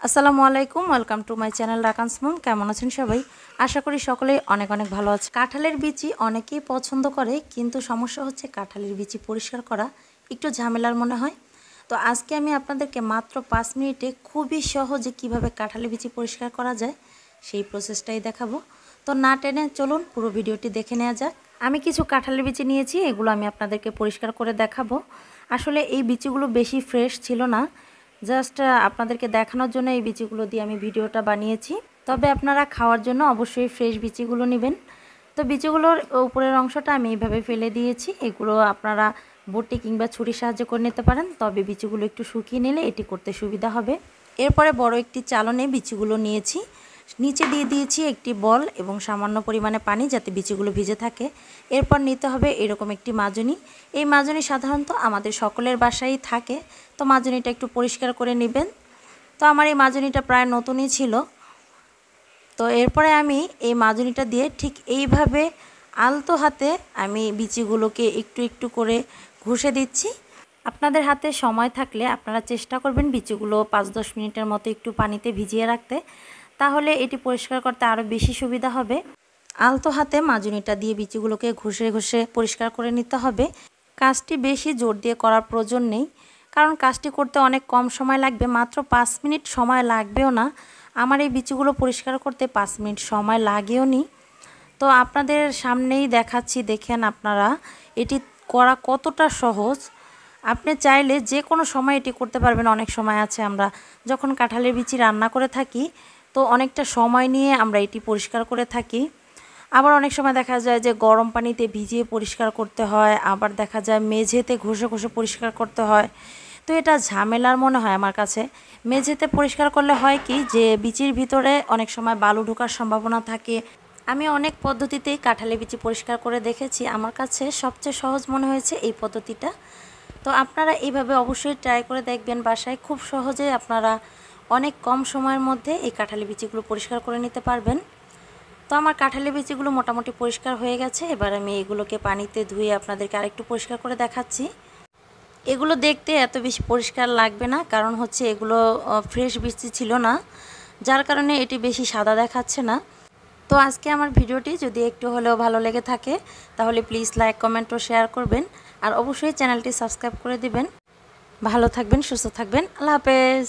আসসালামু আলাইকুম, welcome to my channel রাকান্স মম। কেমন আছেন সবাই? আশা করি সকলেই অনেক অনেক ভালো আছে। কাঁঠালের বিচি অনেকেই পছন্দ করে, কিন্তু সমস্যা হচ্ছে কাঁঠালের বিচি পরিষ্কার করা একটু ঝামেলার মনে হয়। তো আজকে আমি আপনাদেরকে মাত্র 5 মিনিটে খুবই সহজে কিভাবে কাঁঠালের বিচি পরিষ্কার করা যায় সেই প্রসেসটাই দেখাবো। তো না টেনে চলুন পুরো ভিডিওটি দেখে নেওয়া যাক। আমি কিছু কাঁঠালের বিচি নিয়েছি, এগুলো আমি আপনাদেরকে পরিষ্কার করে দেখাবো। আসলে এই বিচিগুলো বেশি ফ্রেশ ছিল না, জাস্ট আপনাদেরকে দেখানোর জন্য এই বিচিগুলো দিয়ে আমি ভিডিওটা বানিয়েছি। তবে আপনারা খাওয়ার জন্য অবশ্যই ফ্রেশ বিচিগুলো নেবেন। তো বিচিগুলোর উপরের অংশটা আমি এইভাবে ফেলে দিয়েছি। এগুলো আপনারা বটি কিংবা ছুরির সাহায্যে করে নিতে পারেন, তবে বিচিগুলো একটু শুকিয়ে নিলে এটি করতে সুবিধা হবে। এরপরে বড় একটি চালনে বিচিগুলো নিয়েছি, নিচে দিয়ে দিয়েছি একটি বল এবং সামান্য পরিমাণে পানি যাতে বিচিগুলো ভিজে থাকে। এরপর নিতে হবে এরকম একটি মাজনি। এই মাজনি সাধারণত আমাদের সকলের বাসায় থাকে, তো মাজনিটা একটু পরিষ্কার করে নেবেন। তো আমার এই মাজনিটা প্রায় নতুনই ছিল। তো এরপরে আমি এই মাজনিটা দিয়ে ঠিক এইভাবে আলতো হাতে আমি বিচিগুলোকে একটু একটু করে ঘষে দিচ্ছি। আপনাদের হাতে সময় থাকলে আপনারা চেষ্টা করবেন বিচিগুলো 5-10 মিনিটের মতো একটু পানিতে ভিজিয়ে রাখতে, তাহলে এটি পরিষ্কার করতে আরও বেশি সুবিধা হবে। আলতো হাতে মাজনিটা দিয়ে বিচিগুলোকে ঘষে ঘষে পরিষ্কার করে নিতে হবে। কাজটি বেশি জোর দিয়ে করার প্রয়োজন নেই, কারণ কাজটি করতে অনেক কম সময় লাগবে, মাত্র 5 মিনিট সময় লাগবেও না। আমার এই বিচিগুলো পরিষ্কার করতে 5 মিনিট সময় লাগেও নি। তো আপনাদের সামনেই দেখাচ্ছি, দেখেন আপনারা এটি করা কতটা সহজ। আপনি চাইলে যে কোনো সময় এটি করতে পারবেন। অনেক সময় আছে আমরা যখন কাঁঠালের বিচি রান্না করে থাকি, তো অনেকটা সময় নিয়ে আমরা এটি পরিষ্কার করে থাকি। আবার অনেক সময় দেখা যায় যে গরম পানিতে ভিজিয়ে পরিষ্কার করতে হয়, আবার দেখা যায় মেঝেতে ঘষে ঘষে পরিষ্কার করতে হয়। তো এটা ঝামেলার মনে হয় আমার কাছে। মেঝেতে পরিষ্কার করলে হয় কি, যে বিচির ভিতরে অনেক সময় বালু ঢোকার সম্ভাবনা থাকে। আমি অনেক পদ্ধতিতেই কাঁঠালের বিচি পরিষ্কার করে দেখেছি, আমার কাছে সবচেয়ে সহজ মনে হয়েছে এই পদ্ধতিটা। তো আপনারা এইভাবে অবশ্যই ট্রাই করে দেখবেন বাসায়। খুব সহজে আপনারা অনেক কম সময়ের মধ্যে এই কাঁঠালের বিচিগুলো পরিষ্কার করে নিতে পারবেন। তো আমার কাঁঠালের বিচিগুলো মোটামুটি পরিষ্কার হয়ে গেছে। এবার আমি এগুলোকে পানিতে ধুয়ে আপনাদেরকে আরেকটু পরিষ্কার করে দেখাচ্ছি। এগুলো দেখতে এত বেশি পরিষ্কার লাগবে না, কারণ হচ্ছে এগুলো ফ্রেশ বিচি ছিল না, যার কারণে এটি বেশি সাদা দেখাচ্ছে না। তো আজকে আমার ভিডিওটি যদি একটু হলেও ভালো লেগে থাকে, তাহলে প্লিজ লাইক, কমেন্ট ও শেয়ার করবেন, আর অবশ্যই চ্যানেলটি সাবস্ক্রাইব করে দিবেন। ভালো থাকবেন, সুস্থ থাকবেন। আল্লাহ হাফেজ।